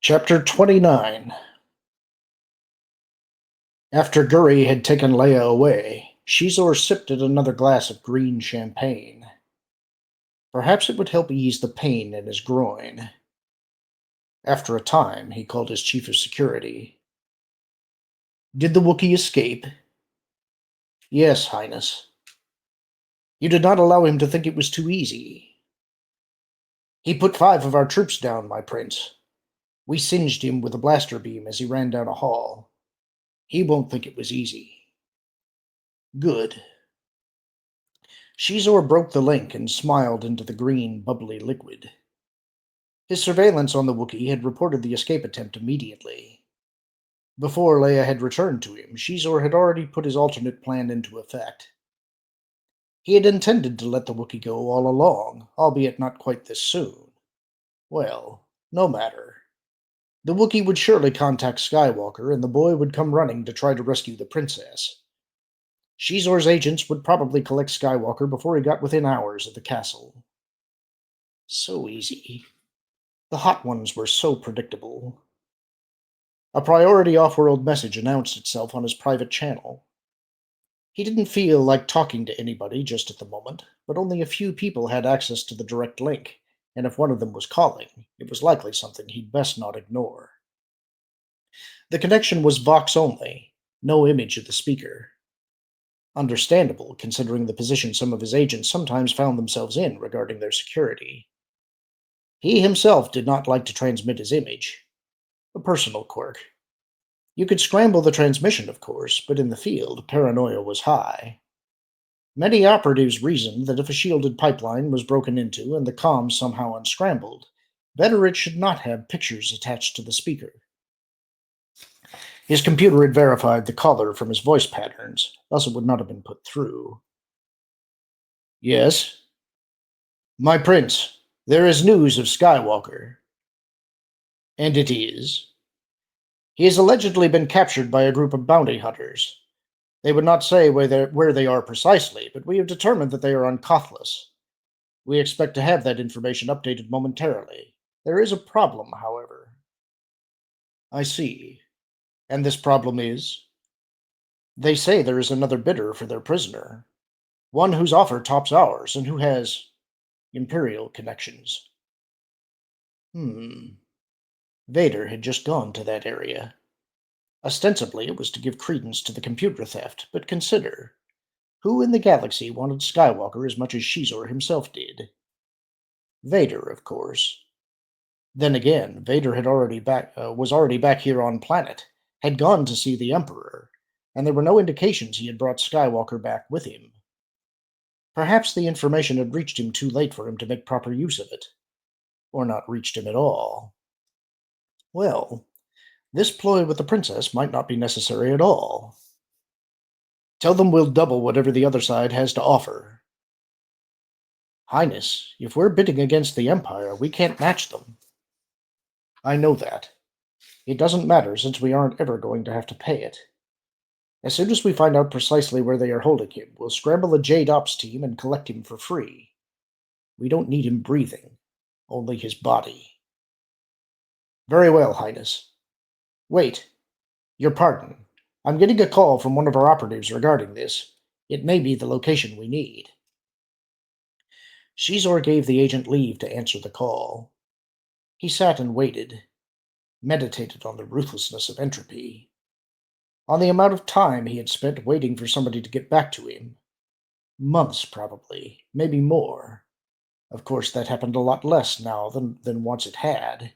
Chapter 29. After Guri had taken Leia away, Xizor sipped at another glass of green champagne. Perhaps it would help ease the pain in his groin. After a time, he called his chief of security. "Did the Wookiee escape?" "Yes, Highness." "You did not allow him to think it was too easy." "He put 5 of our troops down, my prince. We singed him with a blaster beam as he ran down a hall. He won't think it was easy." "Good." Xizor broke the link and smiled into the green, bubbly liquid. His surveillance on the Wookiee had reported the escape attempt immediately. Before Leia had returned to him, Xizor had already put his alternate plan into effect. He had intended to let the Wookiee go all along, albeit not quite this soon. Well, no matter. The Wookiee would surely contact Skywalker, and the boy would come running to try to rescue the princess. Xizor's agents would probably collect Skywalker before he got within hours of the castle. So easy. The Hot Ones were so predictable. A priority off-world message announced itself on his private channel. He didn't feel like talking to anybody just at the moment, but only a few people had access to the direct link, and if one of them was calling, it was likely something he'd best not ignore. The connection was Vox only, no image of the speaker. Understandable, considering the position some of his agents sometimes found themselves in regarding their security. He himself did not like to transmit his image. A personal quirk. You could scramble the transmission, of course, but in the field, paranoia was high. Many operatives reasoned that if a shielded pipeline was broken into and the comms somehow unscrambled, better it should not have pictures attached to the speaker. His computer had verified the caller from his voice patterns, thus it would not have been put through. "Yes?" "My prince, there is news of Skywalker." "And it is?" "He has allegedly been captured by a group of bounty hunters. They would not say where they are precisely, but we have determined that they are on Kothlas. We expect to have that information updated momentarily. There is a problem, however." "I see. And this problem is?" "They say there is another bidder for their prisoner. One whose offer tops ours, and who has Imperial connections." Vader had just gone to that area. Ostensibly, it was to give credence to the computer theft, but consider. Who in the galaxy wanted Skywalker as much as Xizor himself did? Vader, of course. Then again, Vader was already back here on planet, had gone to see the Emperor, and there were no indications he had brought Skywalker back with him. Perhaps the information had reached him too late for him to make proper use of it. Or not reached him at all. Well, this ploy with the princess might not be necessary at all. "Tell them we'll double whatever the other side has to offer." "Highness, if we're bidding against the Empire, we can't match them." "I know that. It doesn't matter since we aren't ever going to have to pay it. As soon as we find out precisely where they are holding him, we'll scramble the Jade Ops team and collect him for free. We don't need him breathing, only his body." "Very well, Highness. Wait. Your pardon. I'm getting a call from one of our operatives regarding this. It may be the location we need." Xizor gave the agent leave to answer the call. He sat and waited, meditated on the ruthlessness of entropy, on the amount of time he had spent waiting for somebody to get back to him. Months, probably, maybe more. Of course, that happened a lot less now than once it had.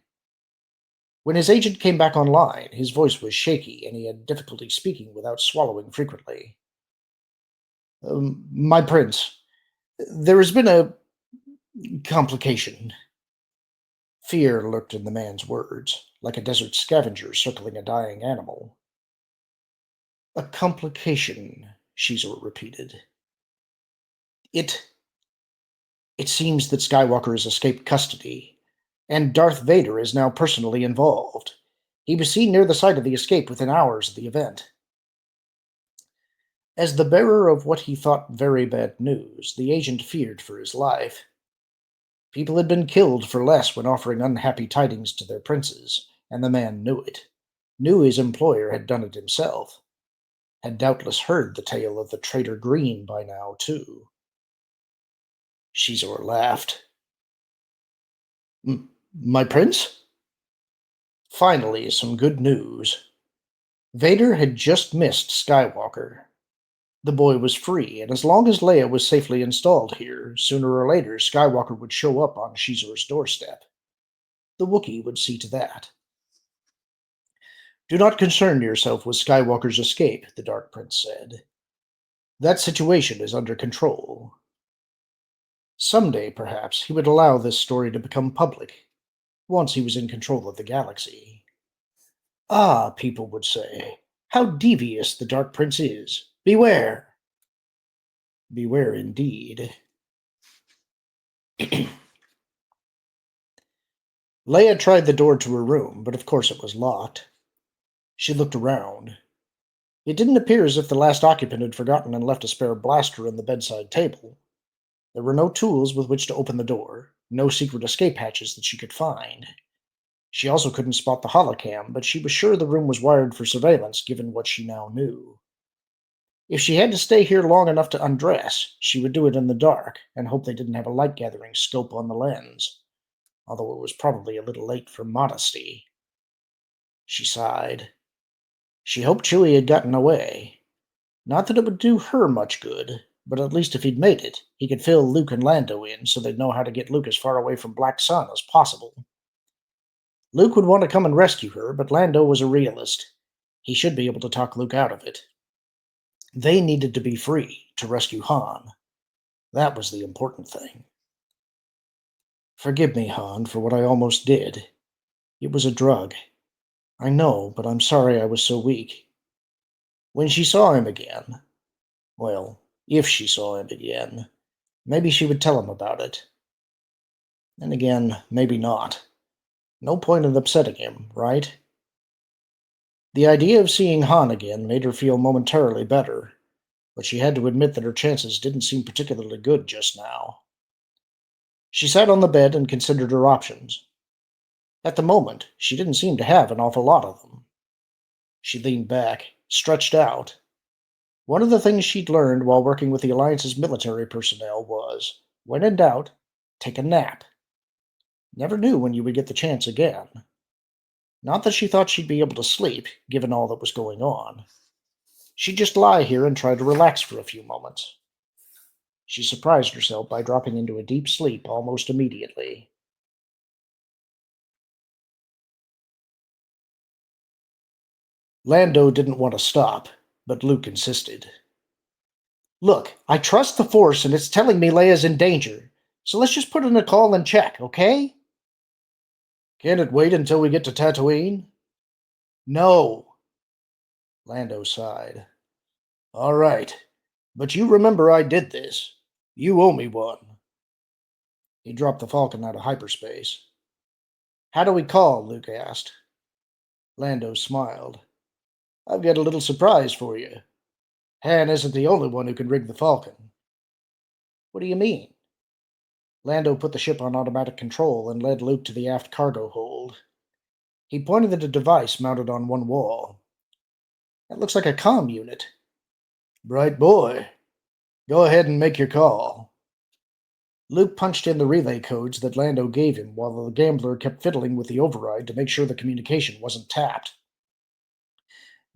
When his agent came back online, his voice was shaky and he had difficulty speaking without swallowing frequently. "My prince, there has been a complication." Fear lurked in the man's words, like a desert scavenger circling a dying animal. "A complication," Xizor repeated. It seems that Skywalker has escaped custody, and Darth Vader is now personally involved. He was seen near the site of the escape within hours of the event." As the bearer of what he thought very bad news, the agent feared for his life. People had been killed for less when offering unhappy tidings to their princes, and the man knew it. Knew his employer had done it himself. Had doubtless heard the tale of the traitor Green by now, too. Xizor laughed. My prince? Finally, some good news. Vader had just missed Skywalker. The boy was free, and as long as Leia was safely installed here, sooner or later Skywalker would show up on Xizor's doorstep. The Wookiee would see to that. Do not concern yourself with Skywalker's escape, the Dark Prince said. That situation is under control. Someday, perhaps, he would allow this story to become public, once he was in control of the galaxy. Ah, people would say, how devious the Dark Prince is. Beware! Beware indeed. Leia tried the door to her room, but of course it was locked. She looked around. It didn't appear as if the last occupant had forgotten and left a spare blaster on the bedside table. There were no tools with which to open the door, no secret escape hatches that she could find. She also couldn't spot the holocam, but she was sure the room was wired for surveillance, given what she now knew. If she had to stay here long enough to undress, she would do it in the dark, and hope they didn't have a light-gathering scope on the lens, although it was probably a little late for modesty. She sighed. She hoped Chewie had gotten away. Not that it would do her much good, but at least if he'd made it, he could fill Luke and Lando in so they'd know how to get Luke as far away from Black Sun as possible. Luke would want to come and rescue her, but Lando was a realist. He should be able to talk Luke out of it. They needed to be free to rescue Han. That was the important thing. Forgive me, Han, for what I almost did. It was a drug. I know, but I'm sorry I was so weak. When she saw him again, well, if she saw him again, maybe she would tell him about it. And again, maybe not. No point in upsetting him, right? The idea of seeing Han again made her feel momentarily better, but she had to admit that her chances didn't seem particularly good just now. She sat on the bed and considered her options. At the moment, she didn't seem to have an awful lot of them. She leaned back, stretched out. One of the things she'd learned while working with the Alliance's military personnel was, when in doubt, take a nap. Never knew when you would get the chance again. Not that she thought she'd be able to sleep, given all that was going on. She'd just lie here and try to relax for a few moments. She surprised herself by dropping into a deep sleep almost immediately. Lando didn't want to stop, but Luke insisted. Look, I trust the Force and it's telling me Leia's in danger, so let's just put in a call and check, okay? Can't it wait until we get to Tatooine? No. Lando sighed. All right, but you remember I did this. You owe me one. He dropped the Falcon out of hyperspace. How do we call? Luke asked. Lando smiled. I've got a little surprise for you. Han isn't the only one who can rig the Falcon. What do you mean? Lando put the ship on automatic control and led Luke to the aft cargo hold. He pointed at a device mounted on one wall. That looks like a comm unit. Bright boy. Go ahead and make your call. Luke punched in the relay codes that Lando gave him while the gambler kept fiddling with the override to make sure the communication wasn't tapped.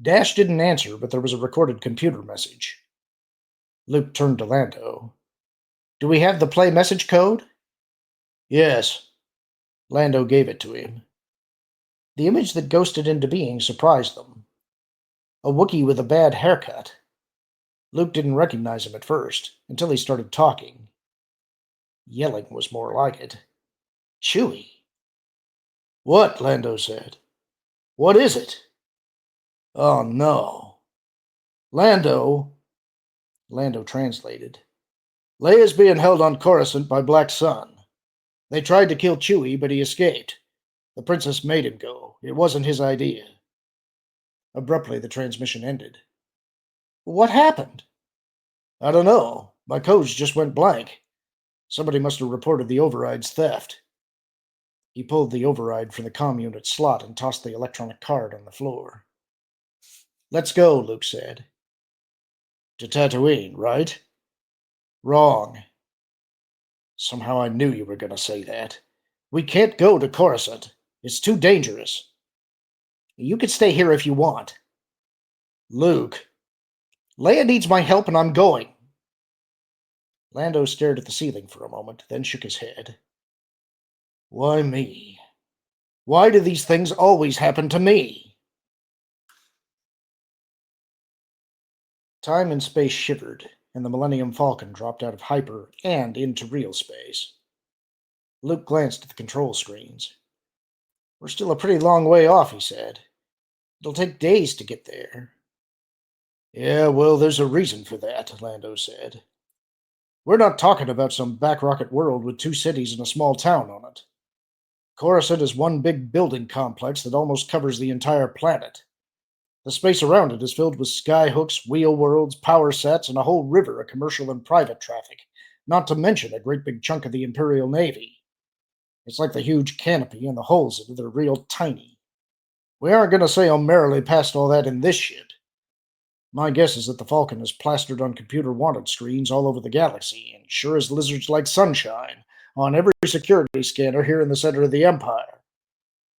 Dash didn't answer, but there was a recorded computer message. Luke turned to Lando. Do we have the play message code? Yes. Lando gave it to him. The image that ghosted into being surprised them. A Wookiee with a bad haircut. Luke didn't recognize him at first, until he started talking. Yelling was more like it. Chewie. What? Lando said. What is it? Oh no. Lando translated. Leia's being held on Coruscant by Black Sun. They tried to kill Chewie, but he escaped. The princess made him go. It wasn't his idea. Abruptly, the transmission ended. What happened? I don't know. My codes just went blank. Somebody must have reported the override's theft. He pulled the override from the comm unit slot and tossed the electronic card on the floor. "Let's go," Luke said. "To Tatooine, right?" "Wrong." "Somehow I knew you were going to say that. We can't go to Coruscant. It's too dangerous." "You can stay here if you want." "Luke." "Leia needs my help and I'm going." Lando stared at the ceiling for a moment, then shook his head. "Why me? Why do these things always happen to me?" Time and space shivered, and the Millennium Falcon dropped out of hyper and into real space. Luke glanced at the control screens. "We're still a pretty long way off," he said. "It'll take days to get there." "Yeah, well, there's a reason for that," Lando said. "We're not talking about some backrocket world with 2 cities and a small town on it. Coruscant is one big building complex that almost covers the entire planet. The space around it is filled with skyhooks, wheel worlds, power sets, and a whole river of commercial and private traffic, not to mention a great big chunk of the Imperial Navy. It's like the huge canopy, and the holes in it are real tiny. We aren't going to sail merrily past all that in this ship. My guess is that the Falcon is plastered on computer wanted screens all over the galaxy, and sure as lizards like sunshine, on every security scanner here in the center of the Empire.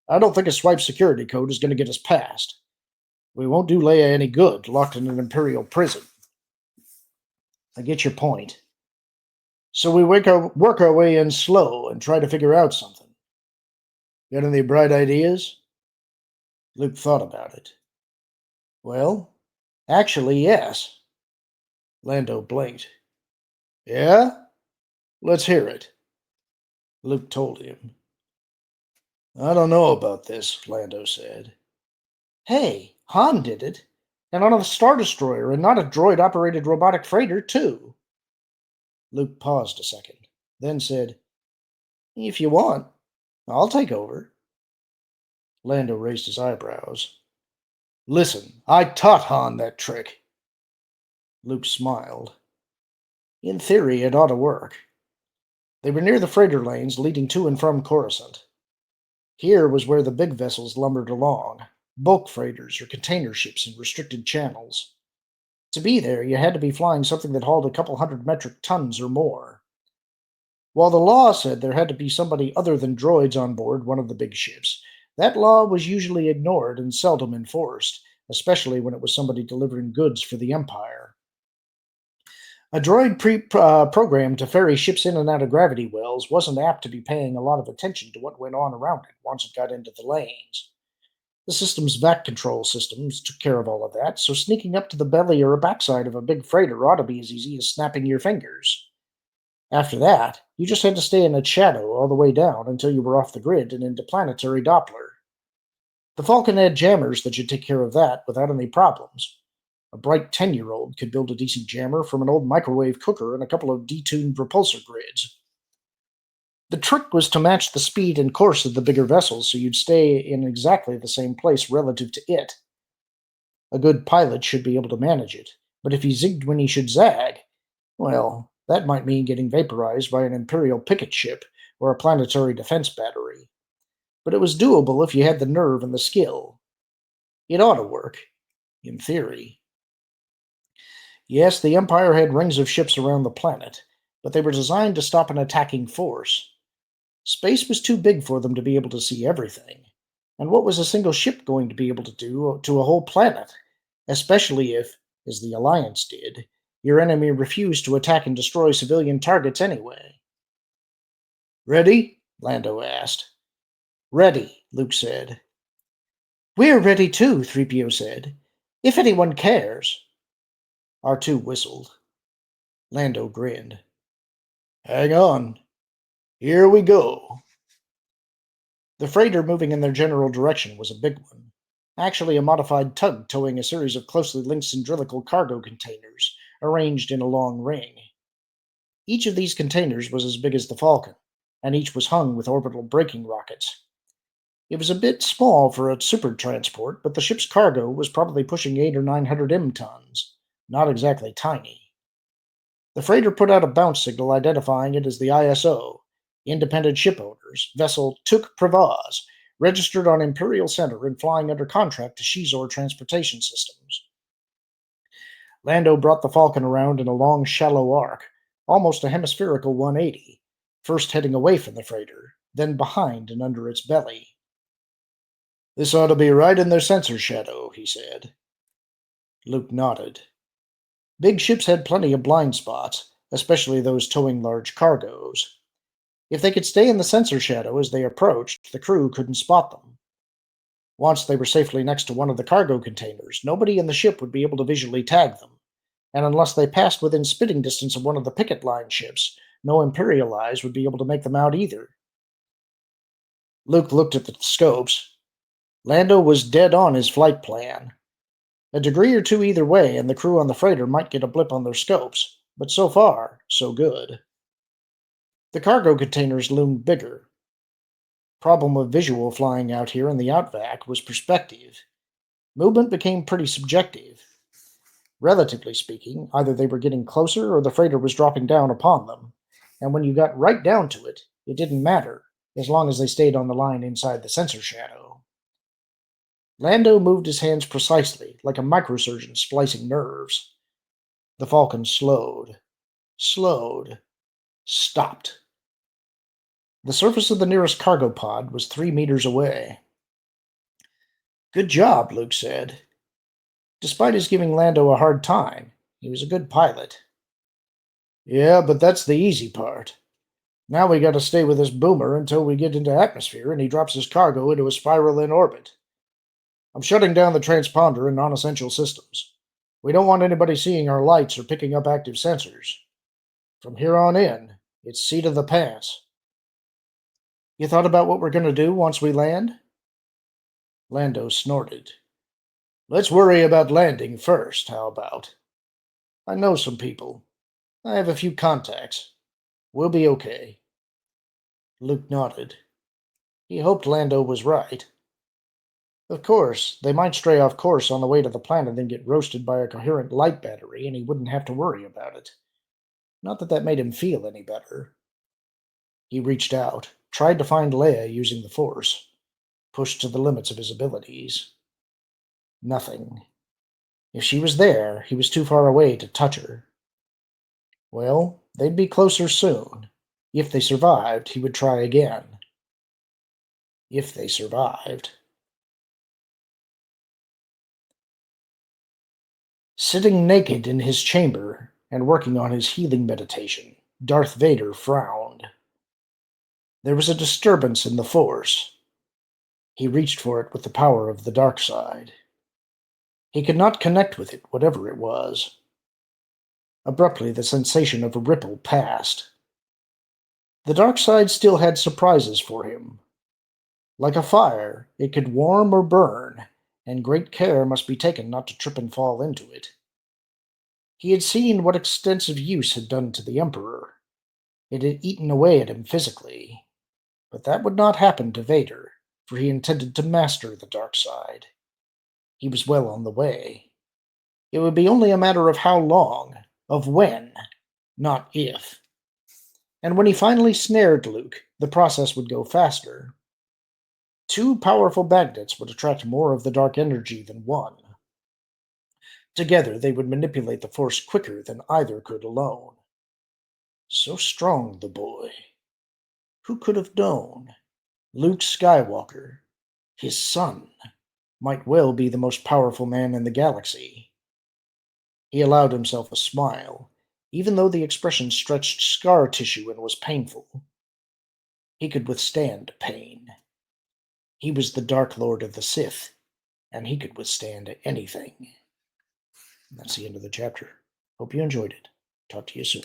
I don't think a swipe security code is going to get us past. We won't do Leia any good, locked in an Imperial prison." "I get your point. So we work our way in slow and try to figure out something. Got any bright ideas?" Luke thought about it. "Well, actually, yes." Lando blinked. "Yeah? Let's hear it." Luke told him. "I don't know about this," Lando said. "Hey, Han did it. And on a Star Destroyer, and not a droid-operated robotic freighter, too." Luke paused a second, then said, "If you want, I'll take over." Lando raised his eyebrows. "Listen, I taught Han that trick." Luke smiled. "In theory, it ought to work." They were near the freighter lanes leading to and from Coruscant. Here was where the big vessels lumbered along, bulk freighters or container ships in restricted channels. To be there, you had to be flying something that hauled a couple hundred metric tons or more. While the law said there had to be somebody other than droids on board one of the big ships, that law was usually ignored and seldom enforced, especially when it was somebody delivering goods for the Empire. A droid programmed to ferry ships in and out of gravity wells wasn't apt to be paying a lot of attention to what went on around it once it got into the lanes. The system's vac control systems took care of all of that, so sneaking up to the belly or backside of a big freighter ought to be as easy as snapping your fingers. After that, you just had to stay in its shadow all the way down until you were off the grid and into planetary Doppler. The Falcon had jammers that should take care of that without any problems. A bright 10-year-old could build a decent jammer from an old microwave cooker and a couple of detuned repulsor grids. The trick was to match the speed and course of the bigger vessels so you'd stay in exactly the same place relative to it. A good pilot should be able to manage it, but if he zigged when he should zag, well, that might mean getting vaporized by an Imperial picket ship or a planetary defense battery. But it was doable if you had the nerve and the skill. It ought to work, in theory. Yes, the Empire had rings of ships around the planet, but they were designed to stop an attacking force. Space was too big for them to be able to see everything. And what was a single ship going to be able to do to a whole planet? Especially if, as the Alliance did, your enemy refused to attack and destroy civilian targets anyway. "Ready?" Lando asked. "Ready," Luke said. "We're ready too," 3PO said. "If anyone cares." R2 whistled. Lando grinned. "Hang on. Here we go." The freighter moving in their general direction was a big one. Actually, a modified tug towing a series of closely linked cylindrical cargo containers, arranged in a long ring. Each of these containers was as big as the Falcon, and each was hung with orbital braking rockets. It was a bit small for a super transport, but the ship's cargo was probably pushing 800 or 900 tons. Not exactly tiny. The freighter put out a bounce signal identifying it as the ISO, independent ship owners, vessel took Pravaz, registered on Imperial Center and flying under contract to Xizor Transportation Systems. Lando brought the Falcon around in a long, shallow arc, almost a hemispherical 180, first heading away from the freighter, then behind and under its belly. "This ought to be right in their sensor shadow," he said. Luke nodded. Big ships had plenty of blind spots, especially those towing large cargoes. If they could stay in the sensor shadow as they approached, the crew couldn't spot them. Once they were safely next to one of the cargo containers, nobody in the ship would be able to visually tag them, and unless they passed within spitting distance of one of the picket line ships, no Imperial eyes would be able to make them out either. Luke looked at the scopes. Lando was dead on his flight plan. A degree or two either way, and the crew on the freighter might get a blip on their scopes, but so far, so good. The cargo containers loomed bigger. Problem with visual flying out here in the outback was perspective. Movement became pretty subjective. Relatively speaking, either they were getting closer or the freighter was dropping down upon them, and when you got right down to it, it didn't matter, as long as they stayed on the line inside the sensor shadow. Lando moved his hands precisely, like a microsurgeon splicing nerves. The Falcon slowed, stopped. The surface of the nearest cargo pod was 3 meters away. "Good job," Luke said. Despite his giving Lando a hard time, he was a good pilot. "Yeah, but that's the easy part. Now we gotta stay with this boomer until we get into atmosphere and he drops his cargo into a spiral in orbit. I'm shutting down the transponder and non-essential systems. We don't want anybody seeing our lights or picking up active sensors. From here on in, it's seat of the pants." "You thought about what we're going to do once we land?" Lando snorted. "Let's worry about landing first, how about? I know some people. I have a few contacts. We'll be okay." Luke nodded. He hoped Lando was right. Of course, they might stray off course on the way to the planet and get roasted by a coherent light battery, and he wouldn't have to worry about it. Not that that made him feel any better. He reached out, tried to find Leia using the Force, pushed to the limits of his abilities. Nothing. If she was there, he was too far away to touch her. Well, they'd be closer soon. If they survived, he would try again. If they survived. Sitting naked in his chamber and working on his healing meditation, Darth Vader frowned. There was a disturbance in the Force. He reached for it with the power of the dark side. He could not connect with it, whatever it was. Abruptly, the sensation of a ripple passed. The dark side still had surprises for him. Like a fire, it could warm or burn, and great care must be taken not to trip and fall into it. He had seen what extensive use had done to the Emperor. It had eaten away at him physically. But that would not happen to Vader, for he intended to master the dark side. He was well on the way. It would be only a matter of how long, of when, not if. And when he finally snared Luke, the process would go faster. 2 powerful magnets would attract more of the dark energy than one. Together, they would manipulate the Force quicker than either could alone. So strong, the boy. Who could have known? Luke Skywalker, his son, might well be the most powerful man in the galaxy. He allowed himself a smile, even though the expression stretched scar tissue and was painful. He could withstand pain. He was the Dark Lord of the Sith, and he could withstand anything. That's the end of the chapter. Hope you enjoyed it. Talk to you soon.